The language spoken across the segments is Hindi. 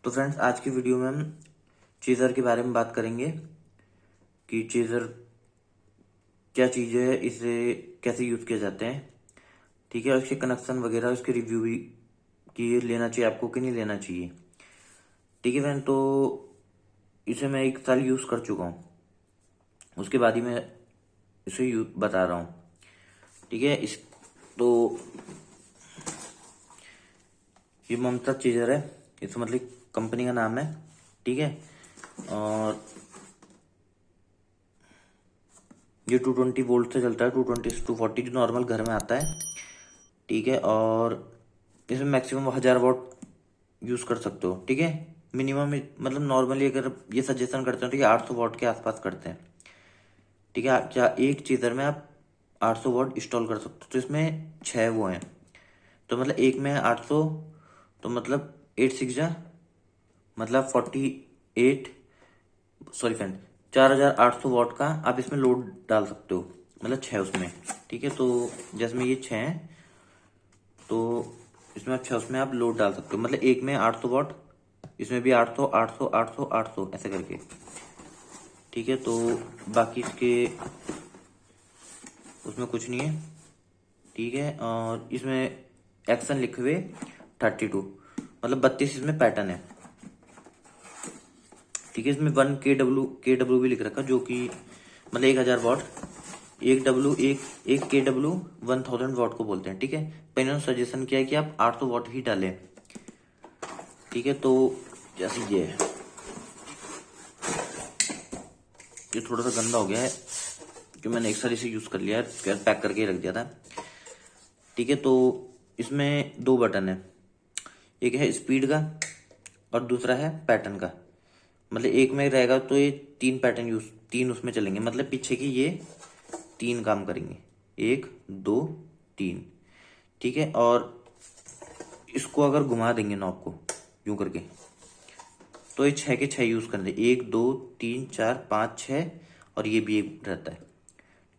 तो फ्रेंड्स, आज की वीडियो में हम चेज़र के बारे में बात करेंगे कि चेज़र क्या चीज़ है, इसे कैसे यूज़ किया जाते हैं। ठीक है, और इसके कनेक्शन वगैरह, उसके रिव्यू भी कि ये लेना चाहिए आपको कि नहीं लेना चाहिए। ठीक है फ्रेंड, तो इसे मैं 1 साल यूज़ कर चुका हूँ, उसके बाद ही मैं इसे बता रहा हूँ। ठीक है, इस तो ये ममता चेज़र है, इस मतलब कंपनी का नाम है। ठीक है, और ये 220 वोल्ट से चलता है, 220 से 240 जो नॉर्मल घर में आता है। ठीक है, और इसमें मैक्सिमम 1000 वॉट यूज़ कर सकते हो। ठीक है, मिनिमम मतलब नॉर्मली अगर ये सजेशन करते हो, ठीक है, 800 वॉट के आसपास करते हैं। ठीक है, क्या एक चीज़र में आप 800 वॉट इंस्टॉल कर सकते हो। तो इसमें 6 वो हैं, तो मतलब एक में 800, तो मतलब 8 6 जा मतलब 48, सॉरी फ्रेंड, 4800 वॉट का आप इसमें लोड डाल सकते हो, मतलब 6 उसमें। ठीक है, तो जैसे में ये 6 हैं, तो इसमें अच्छा उसमें आप लोड डाल सकते हो, मतलब एक में 800 वॉट, इसमें भी 800 800 800 800 ऐसे करके। ठीक है, तो बाकी इसके उसमें कुछ नहीं है। ठीक है, और इसमें एक्शन लिखे हुए 32, मतलब 32 इसमें पैटर्न है। ठीक है, इसमें 1 kW भी लिख रखा, जो कि मतलब 1000 वॉट, एक KW 1000 वॉट को बोलते हैं। ठीक है, पर इन्होंने सजेशन किया है कि आप 800 वॉट ही डालें। ठीक है, तो जैसे ये थोड़ा सा गंदा हो गया है, कि मैंने एक साल इसे यूज कर लिया है, पैक करके ही रख दिया था। ठीक है, तो इसमें 2 बटन है, एक है स्पीड का और दूसरा है पैटर्न का। मतलब एक में रहेगा तो ये 3 उसमें चलेंगे, मतलब पीछे की ये 3 काम करेंगे, 1 2 3। ठीक है, और इसको अगर घुमा देंगे नॉब को यूं करके, तो ये 6 के 6 यूज करने, 1 2 3 4 5 6, और ये भी एक रहता है।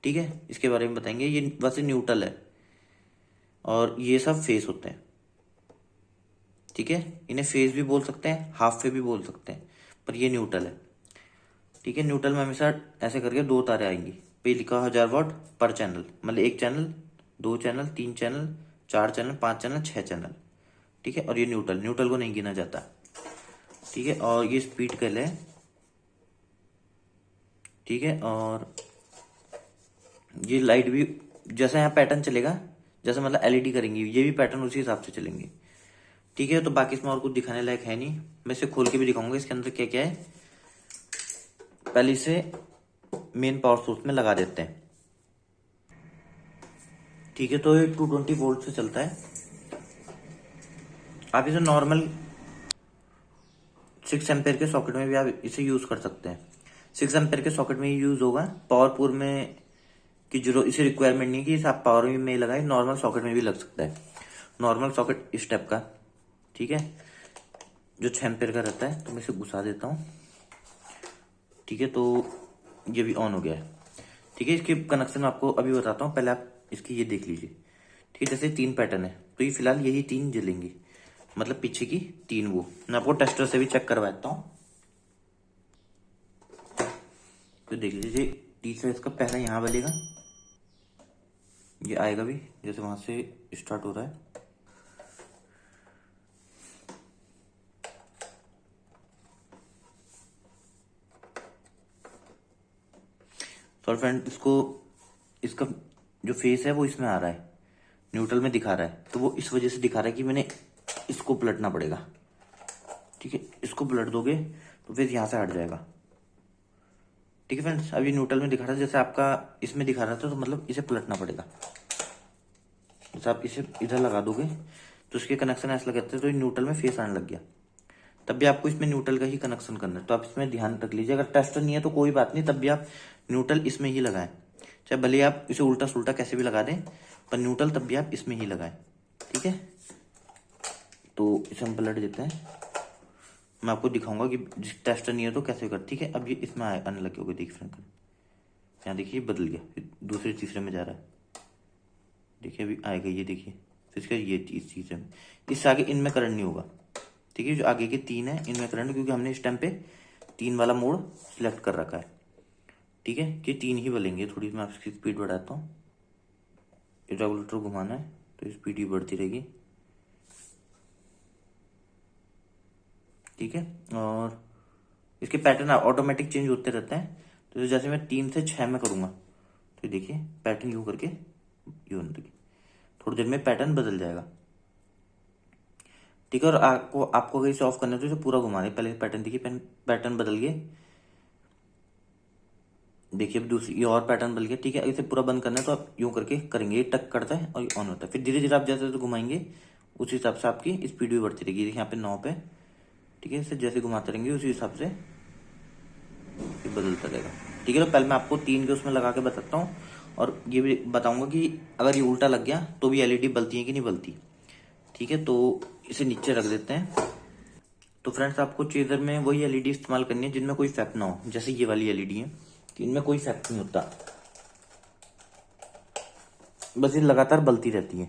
ठीक है, इसके बारे में बताएंगे। ये वैसे न्यूट्रल है, और ये सब फेस होते हैं। ठीक है, इन्हें फेस भी बोल सकते हैं, हाफ पे भी बोल सकते हैं, पर ये न्यूट्रल है। ठीक है, न्यूट्रल में हमेशा ऐसे करके 2 तारे आएंगी, पे लिखा 1000 वॉट पर चैनल, मतलब 1 channel, 2 channel, 3 channel, 4 channel, 5 channel, 6 channel. ठीक है, और ये न्यूट्रल न्यूट्रल को नहीं गिना जाता। ठीक है, और ये स्पीड कल है। ठीक है, और ये लाइट भी जैसा यहाँ पैटर्न चलेगा, जैसे मतलब एलईडी करेंगी, ये भी पैटर्न उसी हिसाब से चलेंगे। ठीक है, तो बाकी इसमें और कुछ दिखाने लायक है नहीं, मैं इसे खोल के भी दिखाऊंगा इसके अंदर क्या क्या है। पहले इसे मेन पावर सोर्स में लगा देते हैं। ठीक है, तो ये 220 वोल्ट से चलता है। आप इसे नॉर्मल 6 एम्पेयर के सॉकेट में भी आप इसे यूज कर सकते हैं। 6 एम्पेयर के सॉकेट में ही यूज होगा, पावरपुर में की जरूरत, इसे रिक्वायरमेंट नहीं कि इसे आप पावर में लगाए, नॉर्मल सॉकेट में भी लग सकता है। नॉर्मल सॉकेट इस टाइप का। ठीक है, जो 6 एम्पेयर का रहता है, तो मैं इसे घुसा देता हूँ। ठीक है, तो ये भी ऑन हो गया है। ठीक है, इसके कनेक्शन आपको अभी बताता हूँ, पहले आप इसकी ये देख लीजिए। ठीक है, जैसे 3 पैटर्न है, तो ये फिलहाल यही 3 जलेंगी, मतलब पीछे की 3 वो मैं आपको टेस्टर से भी चेक करवाता हूँ। तो देख लीजिए, तीसरा इसका पहला यहाँ बलेगा, ये आएगा भी जैसे वहां से स्टार्ट हो रहा है। तो फ्रेंड, इसका जो फेस है वो इसमें आ रहा है, न्यूट्रल में दिखा रहा है, तो वो इस वजह से दिखा रहा है कि मैंने इसको पलटना पड़ेगा। ठीक है, इसको पलट दोगे तो फिर यहां से हट जाएगा। ठीक है फ्रेंड्स, अभी न्यूट्रल में दिखा रहा है, जैसे आपका इसमें दिखा रहा था, तो मतलब इसे पलटना पड़ेगा। जैसे आप इसे इधर लगा दोगे तो इसके कनेक्शन ऐसा लगाते हैं, तो न्यूट्रल में फेस आने लग गया। तब भी आपको इसमें न्यूट्रल का ही कनेक्शन करना है, तो आप इसमें ध्यान रख लीजिए। अगर टेस्टर नहीं है तो कोई बात नहीं, तब भी आप न्यूट्रल इसमें ही लगाएं, चाहे भले आप इसे उल्टा सुल्टा कैसे भी लगा दें, पर न्यूट्रल तब भी आप इसमें ही लगाएं। ठीक है, तो इसे हम पलट देते हैं, मैं आपको दिखाऊंगा कि टेस्टर नहीं है तो कैसे कर। ठीक है, अब ये इसमें आने लगे होगे, देखिए फ्रेंड, यहाँ देखिए बदल गया, दूसरे तीसरे में जा रहा है। देखिए अभी आएगा, ये देखिए, फिर इसका ये चीज है, इससे आगे इनमें करंट नहीं होगा। ठीक है, जो आगे के 3 है इनमें करंट, क्योंकि हमने इस टाइम पे 3 वाला मोड सिलेक्ट कर रखा है। ठीक है, कि 3 ही बलेंगे। थोड़ी मैं आपकी स्पीड बढ़ाता हूँ, रेगुलेटर घुमाना है तो स्पीड ही बढ़ती रहेगी। ठीक है, और इसके पैटर्न ऑटोमेटिक चेंज होते रहते हैं। तो जैसे मैं 3 से 6 में करूंगा तो देखिए पैटर्न यूं करके यूं, देखिए थोड़ी देर में पैटर्न बदल जाएगा। ठीक है, और आपको अगर इसे ऑफ करना है तो इसे पूरा घुमा दे। पहले पैटर्न देखिए, पैटर्न बदल गए, देखिए अब दूसरी ये और पैटर्न बदल गया। ठीक है, इसे पूरा बंद करना है तो आप यूं करके करेंगे, ये टक करता है और ये ऑन होता है। फिर धीरे धीरे आप जैसे जैसे घुमाएंगे उस हिसाब से आपकी स्पीड भी बढ़ती रहेगी। देखिए यहाँ पे 9 पे। ठीक है, इसे जैसे घुमाते रहेंगे उसी हिसाब से ये बदलता रहेगा। ठीक है, तो पहले मैं आपको 3 के उसमें लगा के बताता हूँ, और ये भी बताऊंगा कि अगर ये उल्टा लग गया तो भी एलईडी बलती है कि नहीं बलती। ठीक है, तो इसे नीचे रख देते हैं। तो फ्रेंड्स, आपको चेजर में वही एलईडी इस्तेमाल करनी है जिनमें कोई इफेक्ट ना हो। जैसे ये वाली एलईडी है, इनमें कोई इफेक्ट नहीं होता, बस ये लगातार बलती रहती है।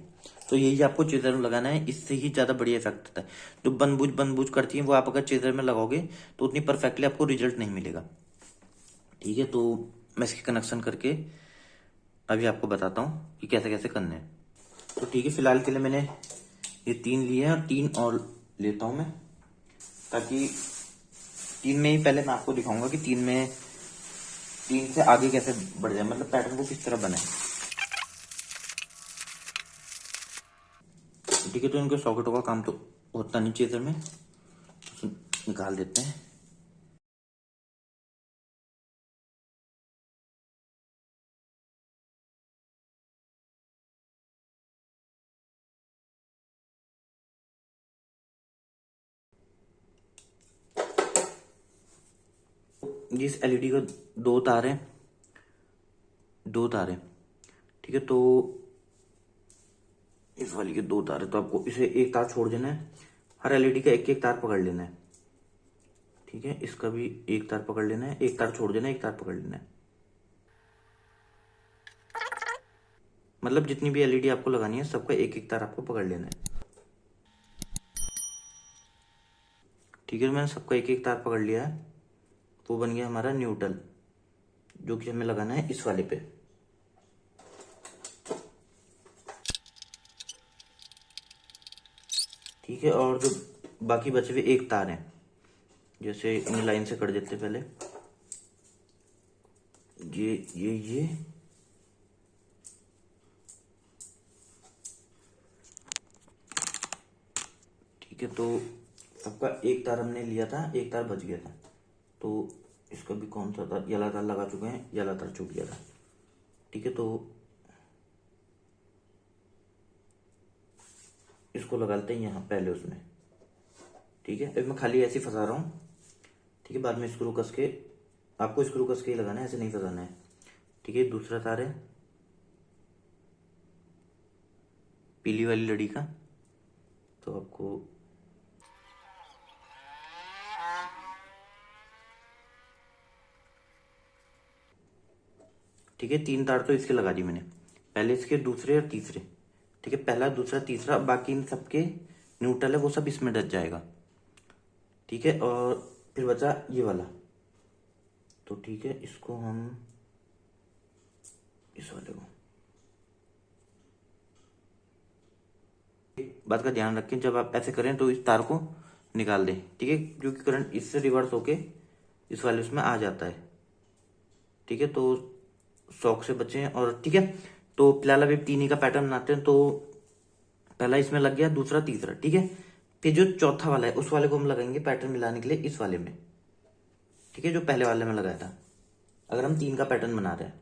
तो यही आपको चेजर में लगाना है, इससे ही ज्यादा बढ़िया इफेक्ट आता है। जो बनबूझ करती है वो आप अगर चेजर में लगाओगे तो उतनी परफेक्टली आपको रिजल्ट नहीं मिलेगा। ठीक है, तो मैं इसकी कनेक्शन करके अभी आपको बताता हूँ कि कैसे कैसे करने हैं। तो ठीक है, फिलहाल के लिए मैंने ये 3 लिए हैं और 3 और लेता हूँ मैं, ताकि 3 में ही पहले मैं आपको दिखाऊंगा कि 3 से आगे कैसे बढ़ जाए, मतलब पैटर्न को किस तरह बनाए। ठीक है, तो इनके सॉकेटों का काम तो होता नहीं चेजर में, तो निकाल देते हैं। जिस एलईडी का 2 तार है, 2 तार है। ठीक है, तो इस वाली के 2 तार है, तो आपको इसे एक तार छोड़ देना है। हर एलईडी का एक एक तार पकड़ लेना है। ठीक है, इसका भी एक तार पकड़ लेना है, एक तार छोड़ देना है, एक तार पकड़ लेना है। मतलब जितनी भी एलईडी आपको लगानी है सबका एक एक तार आपको पकड़ लेना है। ठीक है, मैंने सबका एक एक तार पकड़ लिया है। वो बन गया हमारा न्यूट्रल, जो कि हमें लगाना है इस वाले पे। ठीक है, और जो बाकी बचे हुए एक तार हैं, जैसे इन लाइन से कर देते पहले, ये ठीक है, तो सबका एक तार हमने लिया था, एक तार बच गया था, तो इसका भी कौन सा तार, येला तार लगा चुके हैं, येला तार छूट गया था। ठीक है, तो इसको लगाते हैं यहाँ पहले उसमें। ठीक है, अब मैं खाली ऐसे ही फंसा रहा हूँ। ठीक है, बाद में स्क्रू कस के, आपको स्क्रू कस के ही लगाना है, ऐसे नहीं फंसाना है। ठीक है, दूसरा तार है पीली वाली लड़ी का, तो आपको ठीक है, 3 तार तो इसके लगा दी मैंने, पहले इसके, दूसरे और तीसरे। ठीक है, पहला दूसरा तीसरा, बाकी इन सबके न्यूट्रल है वो सब इसमें डच जाएगा। ठीक है, और फिर बचा ये वाला, तो ठीक है इसको हम इस वाले को, एक बात का ध्यान रखें, जब आप ऐसे करें तो इस तार को निकाल दें। ठीक है, क्योंकि करंट इससे रिवर्स होके इस वाले उसमें आ जाता है। ठीक है, तो शॉक से बचें। और ठीक है, तो फिलहाल अभी 3 ही का पैटर्न बनाते हैं। तो पहला इसमें लग गया, दूसरा तीसरा। ठीक है, फिर जो चौथा वाला है उस वाले को हम लगाएंगे पैटर्न मिलाने के लिए इस वाले में। ठीक है, जो पहले वाले में लगाया था। अगर हम 3 का पैटर्न बना रहे हैं,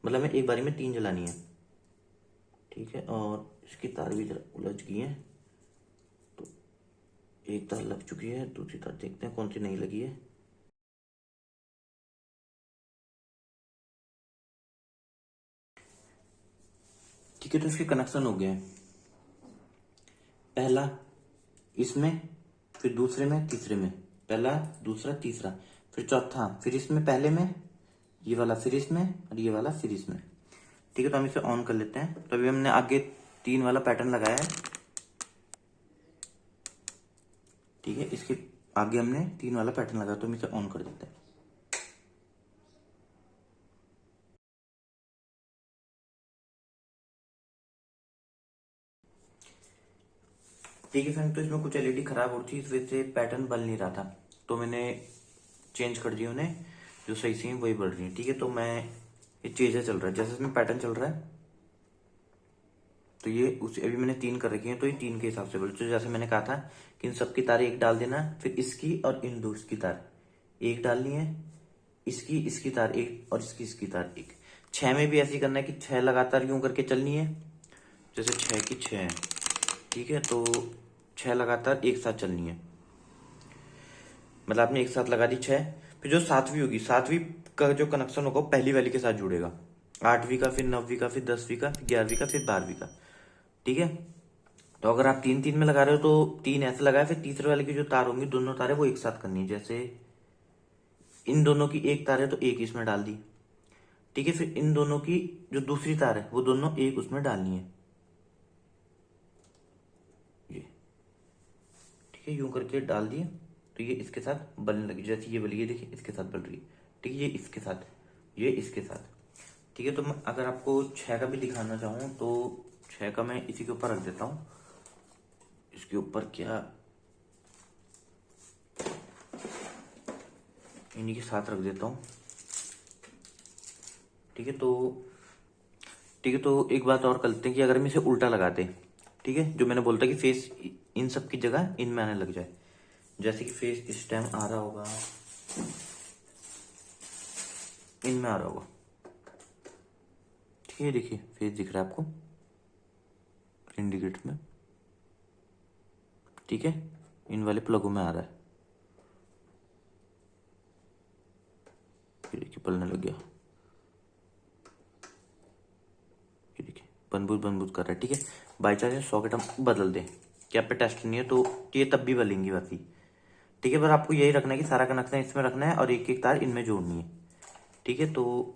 मतलब हमें एक बारी में 3 जलानी है। ठीक है, और इसकी तार भी उलझ गई है, तो एक तार लग चुकी है, दूसरी तार देखते हैं कौन सी नहीं लगी है। ठीक है, तो इसके कनेक्शन हो गए हैं, पहला इसमें, फिर दूसरे में, तीसरे में, पहला दूसरा तीसरा, फिर चौथा, फिर इसमें पहले में ये वाला, फिर इसमें, और ये वाला फिर इसमें। ठीक है, तो हम इसे ऑन कर लेते हैं। तो अभी हमने आगे 3 वाला पैटर्न लगाया है। ठीक है, इसके आगे हमने 3 वाला पैटर्न लगा, तो हम इसे ऑन कर देते हैं। ठीक है फ्रेंड, तो इसमें कुछ एलईडी खराब हो रही थी, इस वजह से पैटर्न बन नहीं रहा था, तो मैंने चेंज कर दिया उन्हें, जो सही से वही बढ़ रही है। ठीक है, तो मैं ये चेंजर चल रहा है, जैसे इसमें पैटर्न चल रहा है, तो ये उस अभी मैंने 3 कर रखी है, तो ये 3 के हिसाब से बढ़। तो जैसे मैंने कहा था कि इन सबकी तारें एक डाल देना, फिर इसकी और इन दो इसकी तार एक डालनी है, इसकी तार एक और इसकी तार एक। 6 में भी ऐसे ही करना है कि 6 लगातार यूं करके चलनी है, जैसे 6 की 6 है। ठीक है, तो 6 लगातार एक साथ चलनी है, मतलब आपने एक साथ लगा दी 6। फिर जो 7वीं होगी, 7वीं का जो कनेक्शन होगा वो पहली वाली के साथ जुड़ेगा, 8वीं का, फिर 9वीं का, फिर 10वीं का, फिर 11वीं का, फिर 12वीं का। ठीक है, तो अगर आप 3 3 में लगा रहे हो तो 3 ऐसे लगाए, फिर तीसरे वाले की जो तार होंगी, दोनों तारें वो एक साथ करनी है। जैसे इन दोनों की एक तार है तो एक इसमें डाल दी। ठीक है, फिर इन दोनों की जो दूसरी तार है वो दोनों एक उसमें डालनी है, ये। ठीक है, यूं करके डाल दिए, तो ये इसके साथ बनने लगी। जैसे ये बनी, ये देखिए इसके साथ बन रही है। ठीक है, ये इसके साथ, ये इसके साथ। ठीक है, तो मैं अगर आपको 6 का भी दिखाना चाहूँ तो 6 का मैं इसी के ऊपर रख देता हूँ। इसके ऊपर क्या, इन्हीं के साथ रख देता हूँ। ठीक है, तो एक बात और करते हैं कि अगर हम इसे उल्टा लगाते, ठीक है, जो मैंने बोलता कि फेस इन सब की जगह इनमें आने लग जाए, जैसे कि फेस इस टाइम आ रहा होगा, इनमें आ रहा होगा। ठीक है, देखिए फेस दिख रहा है आपको इंडिकेटर में। ठीक है, इन वाले प्लगों में आ रहा है, ये देखिए पलने लग गया, ये देखिए बनबूज कर रहा है। ठीक है, बाई चांस सॉकेट हम बदल दें, क्या पे टेस्ट नहीं है तो ये तब भी बलेंगी वैसी। ठीक है, पर आपको यही रखना है कि सारा कनेक्शन इसमें रखना है और एक एक तार इनमें जोड़नी है। ठीक है, तो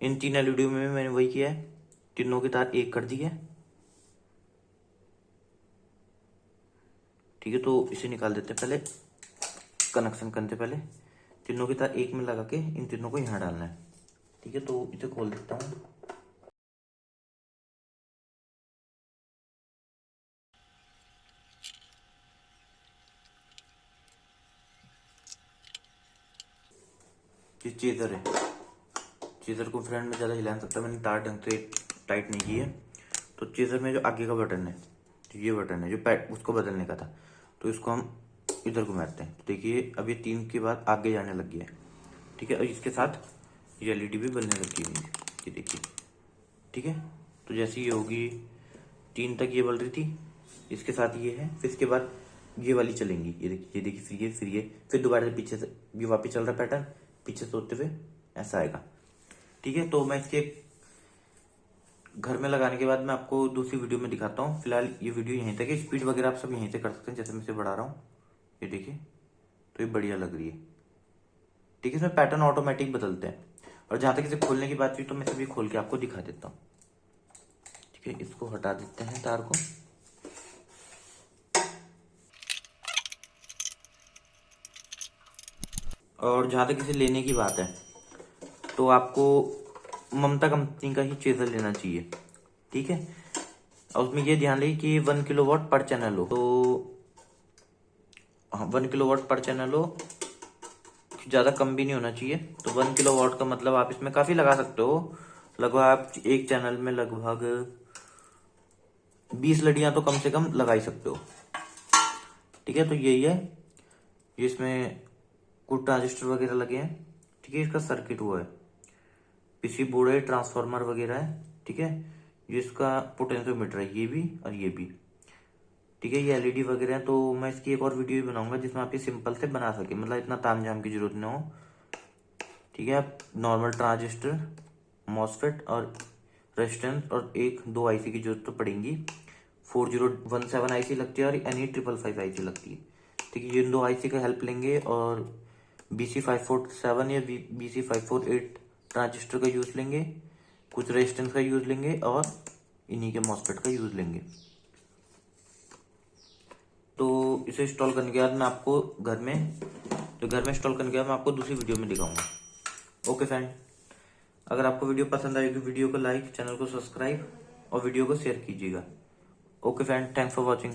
इन 3 एलईडी में मैंने वही किया है, तीनों की तार एक कर दी है। ठीक है, तो इसे निकाल देते हैं पहले, कनेक्शन करने से पहले तीनों की तार एक में लगा के इन तीनों को यहाँ डालना है। ठीक है, तो इसे खोल देता हूँ। ये चेजर है, चेजर को फ्रेंड में ज़्यादा हिला नहीं सकता, मैंने तार ढंग से टाइट नहीं की है। तो चेजर में जो आगे का बटन है, तो ये बटन है जो पैड उसको बदलने का था, तो इसको हम इधर घुमाते हैं। तो देखिए अब ये 3 के बाद आगे जाने लग गया है। ठीक है, और इसके साथ ये एलईडी भी बनने लगी हुई है, ये देखिए। ठीक है, तो जैसे ये होगी 3 तक ये बल रही थी, इसके साथ ये है, फिर इसके बाद ये वाली चलेंगी, ये देखिए, ये देखिए, फिर ये फिर दोबारा से पीछे से ये वापस चल रहा पैटर्न, पीछे से होते हुए ऐसा आएगा। ठीक है, तो मैं इसके घर में लगाने के बाद मैं आपको दूसरी वीडियो में दिखाता हूँ। फिलहाल ये वीडियो यहीं तक है, स्पीड वगैरह आप सब यहीं से कर सकते हैं, जैसे मैं इसे बढ़ा रहा हूँ, ये देखिए, तो ये बढ़िया लग रही है। ठीक है, इसमें पैटर्न ऑटोमेटिक बदलते हैं। और जहां तक इसे खोलने की बात हुई तो मैं सभी खोल के आपको दिखा देता हूँ। ठीक है, इसको हटा देते हैं तार को। और जहां तक इसे लेने की बात है तो आपको ममता कंपनी का ही चेजर लेना चाहिए। ठीक है, और उसमें ये ध्यान रही कि 1 किलोवाट पर चैनल हो, तो हाँ 1 किलोवाट पर चैनल हो, ज़्यादा कम भी नहीं होना चाहिए। तो 1 किलोवाट का मतलब आप इसमें काफ़ी लगा सकते हो, लगभग आप एक चैनल में लगभग 20 लड़ियाँ तो कम से कम लगा ही सकते हो। ठीक है, तो यही है, ये इसमें कुछ ट्रांजिस्टर वगैरह लगे हैं। ठीक है, इसका सर्किट हुआ है, पीसी बोर्ड है, ट्रांसफार्मर वगैरह है। ठीक है, ये इसका पोटेंशियोमीटर है, ये भी और ये भी। ठीक है, ये एलईडी वगैरह है, तो मैं इसकी एक और वीडियो भी बनाऊंगा जिसमें आप ये सिंपल से बना सके, मतलब इतना तामझाम की जरूरत ना हो। ठीक है, आप नॉर्मल ट्रांजिस्टर, मॉसफेट और रेजिस्टेंस और 1-2 आईसी की जरूरत तो पड़ेगी। 4017 आईसी लगती है और NE555 आईसी लगती है। ठीक है, ये 2 आईसी का हेल्प लेंगे और BC547 या BC548 ट्रांजिस्टर का यूज लेंगे, कुछ रेजिस्टेंस का यूज लेंगे और इन्हीं के मॉसफेट का यूज लेंगे। इसे इंस्टॉल करने के बाद मैं आपको घर में इंस्टॉल करने के बाद मैं आपको दूसरी वीडियो में दिखाऊंगा। ओके फ्रेंड, अगर आपको वीडियो पसंद आएगी वीडियो को लाइक, चैनल को सब्सक्राइब और वीडियो को शेयर कीजिएगा। Okay friend, thanks for watching.